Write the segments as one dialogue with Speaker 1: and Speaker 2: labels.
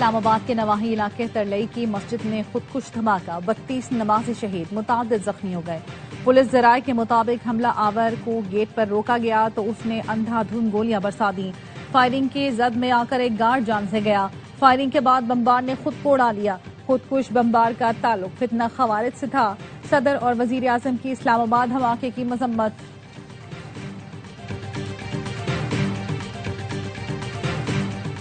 Speaker 1: اسلام آباد کے نواحی علاقے ترلئی کی مسجد میں خودکش دھماکہ، 32 نمازی شہید، متعدد زخمی ہو گئے۔ پولیس ذرائع کے مطابق حملہ آور کو گیٹ پر روکا گیا تو اس نے اندھا دھند گولیاں برسا دیں۔ فائرنگ کی زد میں آ کر ایک گارڈ جان سے گیا۔ فائرنگ کے بعد بمبار نے خود کو اڑا لیا۔ خودکش بمبار کا تعلق فتنہ خوارج سے تھا۔ صدر اور وزیر اعظم کی اسلام آباد دھماکے کی مذمت۔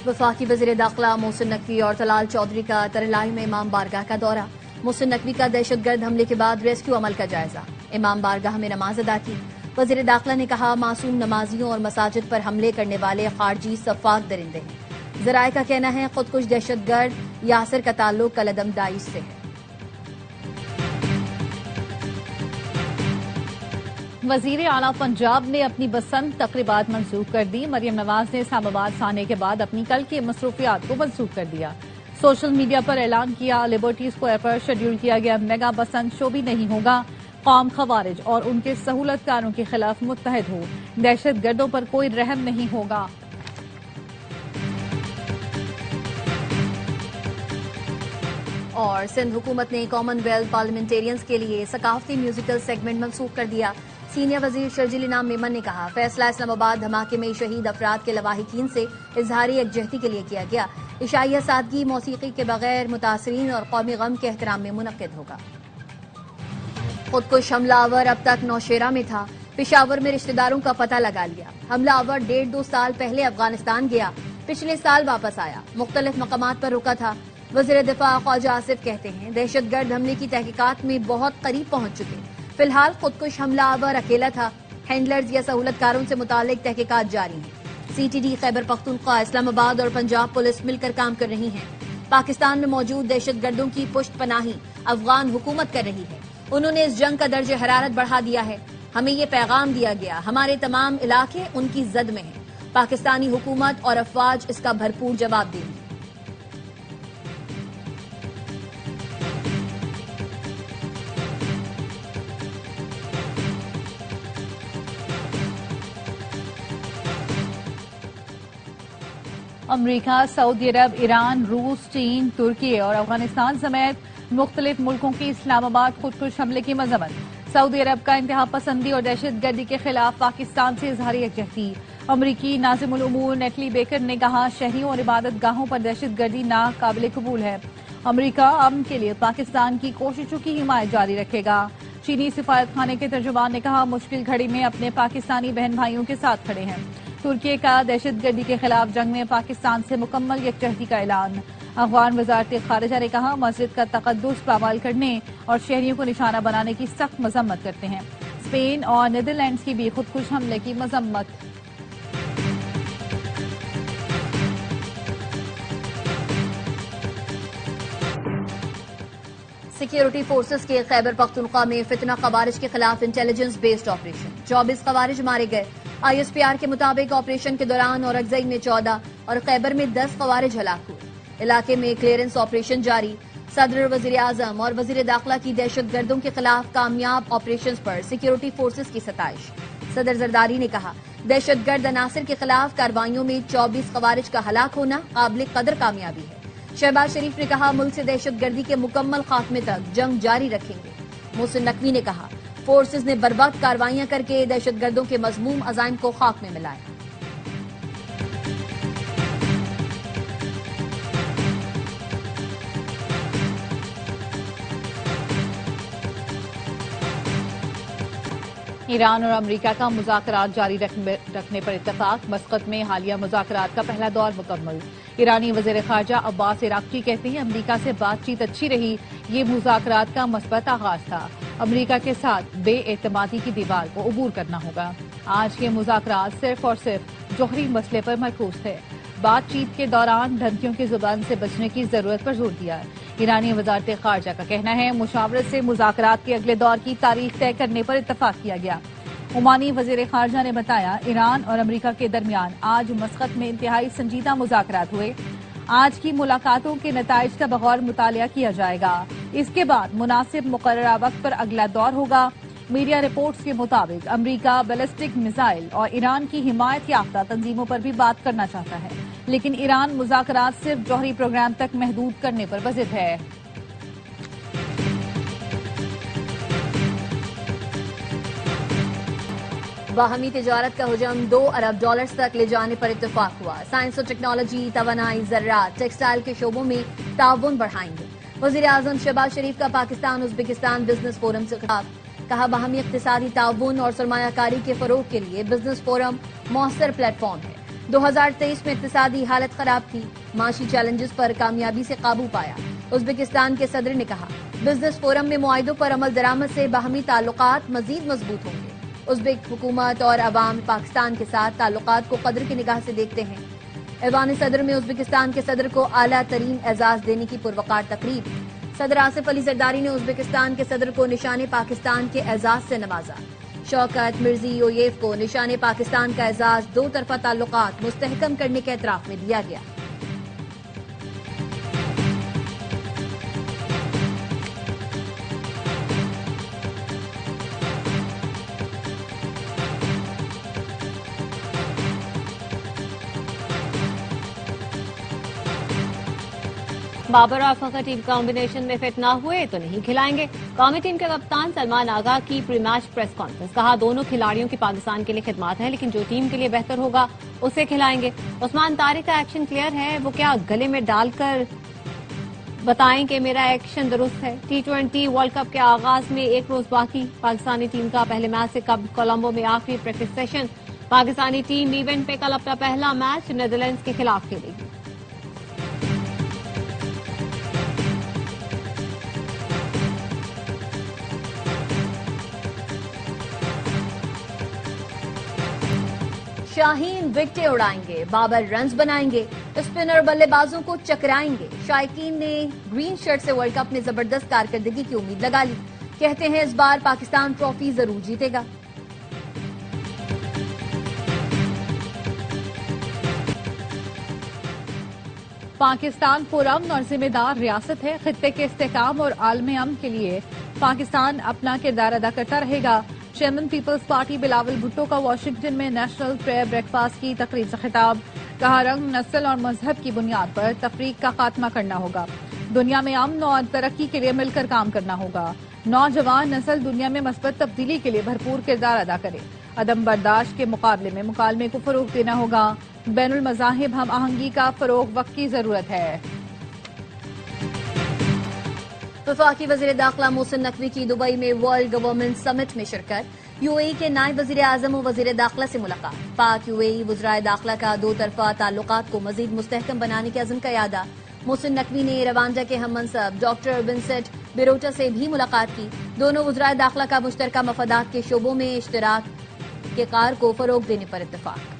Speaker 1: وفاقی وزیر داخلہ محسن نقوی اور طلال چودھری کا ترلائی میں امام بارگاہ کا دورہ۔ محسن نقوی کا دہشت گرد حملے کے بعد ریسکیو عمل کا جائزہ۔ امام بارگاہ میں نماز ادا کی۔ وزیر داخلہ نے کہا معصوم نمازیوں اور مساجد پر حملے کرنے والے خارجی سفاک درندے ہیں۔ ذرائع کا کہنا ہے خودکش دہشت گرد یاسر کا تعلق کالعدم داعش سے ہے۔ وزیر اعلیٰ پنجاب نے اپنی بسنت تقریبات منسوخ کر دی۔ مریم نواز نے اسلام آباد آنے کے بعد اپنی کل کی مصروفیات کو منسوخ کر دیا۔ سوشل میڈیا پر اعلان کیا لبرٹی اسکوائر پر شیڈول کیا گیا میگا بسنت شو بھی نہیں ہوگا۔ قوم خوارج اور ان کے سہولت کاروں کے خلاف متحد ہو، دہشت گردوں پر کوئی رحم نہیں ہوگا۔ اور سندھ حکومت نے کامن ویلتھ پارلیمنٹیرینز کے لیے ثقافتی میوزیکل سیگمنٹ منسوخ کر دیا۔ سینئر وزیر شرجیل انعام میمن نے کہا فیصلہ اسلام آباد دھماکے میں شہید افراد کے لواحقین سے اظہار یکجہتی کے لیے کیا گیا۔ عشائیہ سادگی موسیقی کے بغیر متاثرین اور قومی غم کے احترام میں منعقد ہوگا۔ خودکش حملہ آور اب تک نوشیرہ میں تھا۔ پشاور میں رشتہ داروں کا پتہ لگا لیا۔ حملہ آور 1.5-2 سال پہلے افغانستان گیا، پچھلے سال واپس آیا، مختلف مقامات پر رکا تھا۔ وزیر دفاع خواجہ آصف کہتے ہیں دہشت گرد حملے کی تحقیقات میں بہت قریب پہنچ چکے۔ فی الحال خودکش حملہ آور اکیلا تھا۔ ہینڈلرز یا سہولت کاروں سے متعلق تحقیقات جاری ہیں۔ C T D Khyber Pakhtunkhwa, اسلام آباد اور پنجاب پولیس مل کر کام کر رہی ہیں۔ پاکستان میں موجود دہشت گردوں کی پشت پناہی افغان حکومت کر رہی ہے۔ انہوں نے اس جنگ کا درجہ حرارت بڑھا دیا ہے۔ ہمیں یہ پیغام دیا گیا ہمارے تمام علاقے ان کی زد میں ہیں۔ پاکستانی حکومت اور افواج اس کا بھرپور جواب دیں گی۔ امریکہ، سعودی عرب، ایران، روس، چین، ترکی اور افغانستان سمیت مختلف ملکوں کی اسلام آباد خودکش حملے کی مذمت۔ سعودی عرب کا انتہا پسندی اور دہشت گردی کے خلاف پاکستان سے اظہار یکجہتی۔ امریکی ناظم الامور نیٹلی بیکر نے کہا شہریوں اور عبادت گاہوں پر دہشت گردی ناقابل قبول ہے۔ امریکہ امن کے لیے پاکستان کی کوششوں کی حمایت جاری رکھے گا۔ چینی سفارت خانے کے ترجمان نے کہا مشکل گھڑی میں اپنے پاکستانی بہن بھائیوں کے ساتھ کھڑے ہیں۔ ترکی کا دہشت گردی کے خلاف جنگ میں پاکستان سے مکمل یکجہتی کا اعلان۔ افغان وزارت خارجہ نے کہا مسجد کا تقدس پامال کرنے اور شہریوں کو نشانہ بنانے کی سخت مذمت کرتے ہیں۔ اسپین اور نیدرلینڈز کی بھی خودکش حملے کی مذمت۔ سیکیورٹی فورسز کے خیبر پختونخوا میں فتنہ خوارج کے خلاف انٹیلیجنس بیسڈ آپریشن، 24 خوارج مارے گئے۔ آئی ایس پی آر کے مطابق آپریشن کے دوران اورکزئی میں 14 اور خیبر میں 10 خوارج ہلاک ہوئے۔ علاقے میں کلیئرنس آپریشن جاری۔ صدر، وزیر اعظم اور وزیر داخلہ کی دہشت گردوں کے خلاف کامیاب آپریشنز پر سیکیورٹی فورسز کی ستائش۔ صدر زرداری نے کہا دہشت گرد عناصر کے خلاف کارروائیوں میں 24 خوارج کا ہلاک ہونا قابل قدر کامیابی ہے۔ شہباز شریف نے کہا ملک سے دہشت گردی کے مکمل خاتمے تک جنگ جاری رکھیں گے۔ محسن نقوی نے کہا فورسز نے برباد کارروائیاں کر کے دہشت گردوں کے مذموم عزائم کو خاک میں ملایا۔ ایران اور امریکہ کا مذاکرات جاری رکھنے پر اتفاق۔ مسقط میں حالیہ مذاکرات کا پہلا دور مکمل۔ ایرانی وزیر خارجہ عباس عراقچی کہتے ہیں امریکہ سے بات چیت اچھی رہی، یہ مذاکرات کا مثبت آغاز تھا۔ امریکہ کے ساتھ بے اعتمادی کی دیوار کو عبور کرنا ہوگا۔ آج کے مذاکرات صرف اور صرف جوہری مسئلے پر مرکوز تھے۔ بات چیت کے دوران دھمکیوں کی زبان سے بچنے کی ضرورت پر زور دیا۔ ایرانی وزارت خارجہ کا کہنا ہے مشاورت سے مذاکرات کے اگلے دور کی تاریخ طے کرنے پر اتفاق کیا گیا۔ عمانی وزیر خارجہ نے بتایا ایران اور امریکہ کے درمیان آج مسقط میں انتہائی سنجیدہ مذاکرات ہوئے۔ آج کی ملاقاتوں کے نتائج کا بغور مطالعہ کیا جائے گا۔ اس کے بعد مناسب مقررہ وقت پر اگلا دور ہوگا۔ मीडिया रिपोर्ट्स के मुताबिक अमेरिका बैलिस्टिक मिसाइल और ईरान की हिमायत याफ्ता तंजीमों पर भी बात करना चाहता है, लेकिन ईरान मुज़ाकरात सिर्फ जौहरी प्रोग्राम तक महदूद करने पर बज़िद है।
Speaker 2: बाहमी तिजारत का हुजम $2 अरब तक ले जाने पर इत्तेफाक हुआ। साइंस और टेक्नोलॉजी, तवानाई, ज़राअत, टेक्सटाइल के शोबों में ताउन बढ़ाएंगे। वज़ीर आज़म शहबाज शरीफ का पाकिस्तान उज़्बेकिस्तान बिजनेस फोरम से खिताब। कहा, बाहमी इक़्तिसादी ताउन और सरमायाकारी के फरोग के लिए बिजनेस फोरम मौसर प्लेटफॉर्म है। 2023 में इक़्तिसादी हालत खराब थी, माशी चैलेंजेस पर कामयाबी से काबू पाया। उज़्बेकिस्तान के सदर ने कहा, बिजनेस फोरम में मुआहिदों पर अमल दरामद से बाहमी ताल्लुकात मजीद मजबूत होंगे। उज़्बेक हुकूमत और अवाम पाकिस्तान के साथ ताल्लुकात को कदर की निगाह से देखते हैं। ऐवान सदर में उज़्बेकिस्तान के सदर को आला तरीन एजाज देने की पुरवकार तकरीब। सदर आसिफ अली जरदारी ने उज़्बेकिस्तान के सदर को निशाने पाकिस्तान के एजाज से नवाजा। शौकत मिर्ज़ियोयेव को निशाने पाकिस्तान का एजाज दो तरफा ताल्लुकात मुस्तहकम करने के एतराफ में दिया गया। बाबर और फखर टीम कॉम्बिनेशन में फिट ना हुए तो नहीं खिलाएंगे। कौमी टीम के कप्तान सलमान आगा की प्री मैच प्रेस कॉन्फ्रेंस। कहा, दोनों खिलाड़ियों की पाकिस्तान के लिए खिदमत है, लेकिन जो टीम के लिए बेहतर होगा उसे खिलाएंगे। उस्मान तारिक का एक्शन क्लियर है, वो क्या गले में डालकर बताएं कि मेरा एक्शन दुरुस्त है। T20 वर्ल्ड कप के आगाज में एक रोज बाकी। पाकिस्तानी टीम का पहले मैच से कोलंबो में आखिरी practice session. Pakistani team event पे कल अपना पहला मैच नीदरलैंड्स के खिलाफ खेलेगी। शाहीन विकेटें उड़ाएंगे, बाबर रन्स बनाएंगे, स्पिनर बल्लेबाजों को चकराएंगे। शायकीन ने ग्रीन शर्ट से वर्ल्ड कप में जबरदस्त कारकर्दगी की उम्मीद लगा ली। कहते हैं इस बार पाकिस्तान ट्रॉफी जरूर जीतेगा।
Speaker 1: पाकिस्तान पुरअमन और जिम्मेदार रियासत है। खित्ते के इस्तेहकाम और आलमी अमन के लिए पाकिस्तान अपना किरदार अदा करता रहेगा। चेयरमैन पीपल्स पार्टी बिलावल भुट्टो का वाशिंगटन में नेशनल प्रेयर ब्रेकफास्ट की तकरीब से खिताब। कहा, रंग, नस्ल और मजहब की बुनियाद पर तफरीक का खात्मा करना होगा। दुनिया में अमन और तरक्की के लिए मिलकर काम करना होगा। नौजवान नस्ल दुनिया में मस्बत तब्दीली के लिए भरपूर किरदार अदा करे। अदम बर्दाश्त के मुकाबले में मुकालमे को फरोग देना होगा। बैनुल मज़ाहिब हम आहंगी का फरोग वक्त की जरूरत है।
Speaker 2: वफाकी वज़ीर दाखिला मोहसिन नकवी की दुबई में वर्ल्ड गवर्नमेंट समिट में शिरकत। यूएई के नायब वज़ीर आज़म और वज़ीर दाखिला से मुलाकात। पाक यूएई वज़राए दाखिला का दो तरफा ताल्लुकात को मजीद मुस्तहकम बनाने के अज़्म का यादा। मोहसिन नकवी ने रवांडा के हम मनसब डॉक्टर विंसेंट बिरोटा से भी मुलाकात की। दोनों वज़राए दाखिला का मुश्तरका मफादात के शोबों में इश्तराक के कार को फरोग देने पर इत्तेफाक।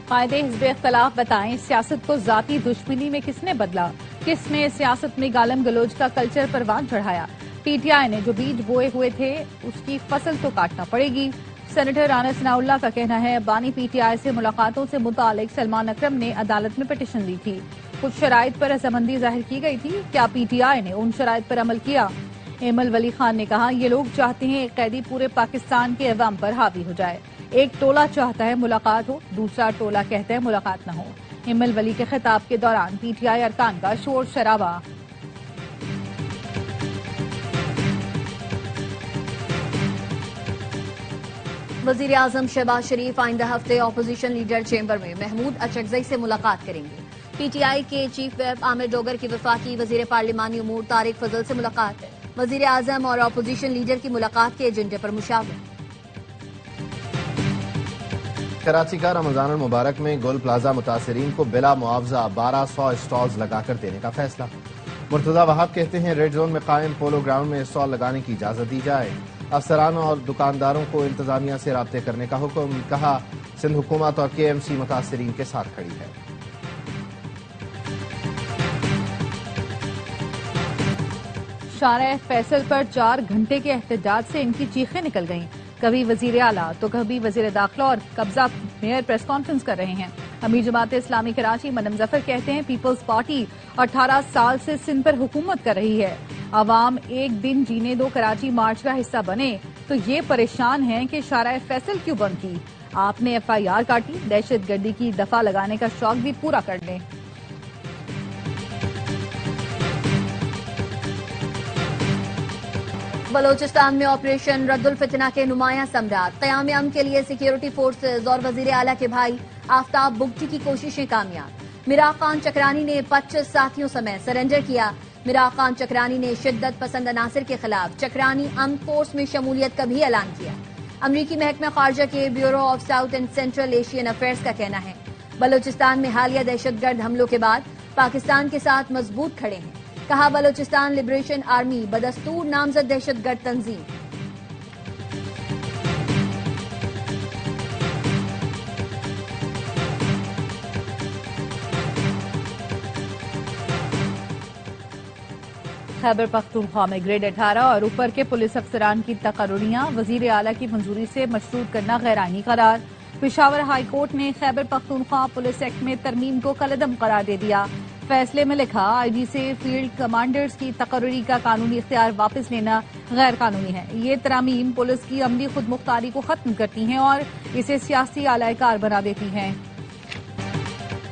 Speaker 1: कायदे हिज़्ब इख्तिलाफ बताएं, सियासत को जाती दुश्मनी में किसने बदला, किसने सियासत में गालम गलोच का कल्चर परवान चढ़ाया। पीटीआई ने जो बीज बोए हुए थे उसकी फसल तो काटना पड़ेगी। सेनेटर राना सनाउल्लाह का कहना है, बानी पीटीआई से मुलाकातों से मुतालिक सलमान अकरम ने अदालत में पिटीशन दी थी। कुछ शराइत पर रजामंदी जाहिर की गई थी, क्या पीटीआई ने उन शराइत पर अमल किया? एमल वली खान ने कहा, ये लोग चाहते हैं एक कैदी पूरे पाकिस्तान के अवाम पर हावी हो जाए। एक टोला चाहता है मुलाकात हो, दूसरा टोला कहता है मुलाकात न हो। एमल वली के खिताब के दौरान पीटीआई अरकान का शोर शराबा।
Speaker 2: वज़ीर आज़म शहबाज शरीफ आइंदा हफ्ते अपोजिशन लीडर चेंबर में महमूद अचकजई से मुलाकात करेंगे। पीटीआई के चीफ व्हिप आमिर डोगर की वफाकी वज़ीर पार्लिमानी उमूर तारिक फजल से मुलाकात। वज़ीर आज़म और अपोजिशन लीडर की मुलाकात के एजेंडे पर मुशावरत।
Speaker 3: कराची का रमजान मुबारक में गोल प्लाजा मुतासरीन को बिला मुआवजा 1200 स्टॉल्स लगाकर देने का फैसला। मुर्तजा वहाब कहते हैं, रेड जोन में कायम पोलो ग्राउंड में स्टॉल लगाने की इजाजत दी जाए। अफसरान और दुकानदारों को इंतजामिया से राब्ते करने का हुक्म। कहा, सिंध हुकूमत और केएमसी मुतासरीन के साथ खड़ी है।
Speaker 1: शारह फैसल पर 4 घंटे के एहतजाज से इनकी चीखें निकल गईं। कभी वजीर आला तो कभी वजीर दाखिला और कब्जा मेयर प्रेस कॉन्फ्रेंस कर रहे हैं। अमीर जमात इस्लामी कराची मनम जफर कहते हैं पीपल्स पार्टी 18 साल से सिंध पर हुकूमत कर रही है। आवाम एक दिन जीने दो कराची मार्च का हिस्सा बने तो ये परेशान हैं कि शारा फैसल क्यों बंद की। आपने FIR काटी, दहशत गर्दी की दफा लगाने का शौक भी पूरा कर लें।
Speaker 2: बलोचिस्तान में ऑपरेशन रद्दुल फितना के नुमायां सम्राट, क़याम अमन के लिए सिक्योरिटी फोर्सेज और वजीर आला के भाई आफ्ताब बुगटी की कोशिशें कामयाब। मिराग खान चक्रानी ने 25 साथियों समेत सरेंडर किया। मिराग खान चक्रानी ने शिद्दत पसंद अनासर के खिलाफ चक्रानी आर्म्ड फोर्स में शमूलियत का भी ऐलान किया। अमरीकी महकमा खारजा के bureau of south and central Asian affairs का कहना है बलोचिस्तान में हालिया दहशतगर्द हमलों के बाद पाकिस्तान के साथ मजबूत खड़े हैं। कहा बलोचिस्तान लिबरेशन आर्मी बदस्तूर नामजद दहशतगर्द तंजीम।
Speaker 1: खैबर पख्तूनख्वा में ग्रेड 18 और ऊपर के पुलिस अफसरान की तकर्रुरियां वजीर आला की मंजूरी से मशरूत करना गैरानी करार। पेशावर हाई कोर्ट ने खैबर पख्तूनख्वा पुलिस एक्ट में तरमीम को कलअदम करार दे दिया। फैसले में लिखा IG से फील्ड कमांडर्स की तकर्रुरी का कानूनी इख्तियार वापस लेना गैर कानूनी है। ये तरामीम पुलिस की अमली खुद मुख्तारी को खत्म करती हैं और इसे सियासी आलायकार बना देती हैं।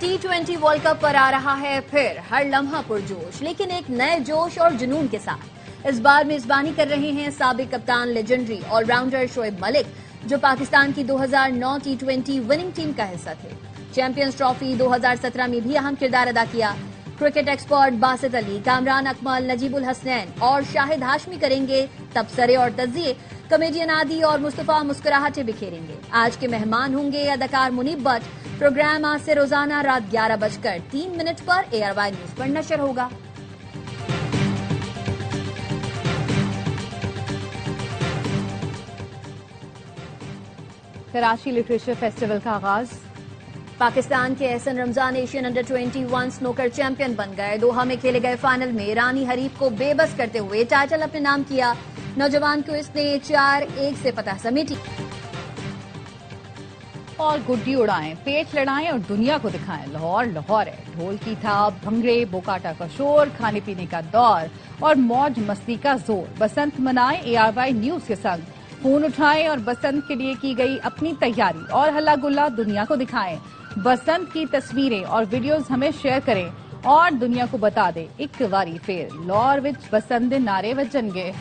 Speaker 2: T20 वर्ल्ड कप पर आ रहा है फिर हर लम्हा पुरजोश, लेकिन एक नए जोश और जुनून के साथ। इस बार मेजबानी कर रहे हैं साबिक कप्तान लेजेंडरी ऑलराउंडर शोएब मलिक, जो पाकिस्तान की 2009 T20 विनिंग टीम का हिस्सा थे। चैंपियंस ट्रॉफी 2017 में भी अहम किरदार अदा किया। क्रिकेट एक्सपर्ट बासित अली, कामरान अकमल, नजीबुल हसनैन और शाहिद हाशमी करेंगे तबसरे और तज्जिए। कॉमेडियन आदि और मुस्तफा मुस्कुराहटें बिखेरेंगे। आज के मेहमान होंगे अदाकार मुनीब भट्ट। प्रोग्राम आज से रोजाना रात 11:03 पर ARY न्यूज पर नशर होगा।
Speaker 1: कराची लिटरेचर फेस्टिवल का आगाज।
Speaker 2: पाकिस्तान के Ahsan Ramzan Asian under 21 snooker champion बन गए। दोहा में खेले गए फाइनल में ईरानी हरीफ को बेबस करते हुए टाइटल अपने नाम किया। नौजवान क्विज ने 4-1 से फतह समेटी।
Speaker 1: और गुड्डी उड़ाएं, पेट लड़ाएं और दुनिया को दिखाएं। लाहौर लाहौर है। ढोल की थाप, भंगड़े, बोकाटा का शोर, खाने पीने का दौर और मौज मस्ती का जोर। बसंत मनाएं ARY न्यूज के संग। फोन उठाएं और बसंत के लिए की गई अपनी तैयारी और हल्ला गुल्ला दुनिया को दिखाएं। बसंत की तस्वीरें और वीडियोस हमें शेयर करें और दुनिया को बता दें। एक बारी फिर लाहौर विच बसंत दे नारे वजणगे।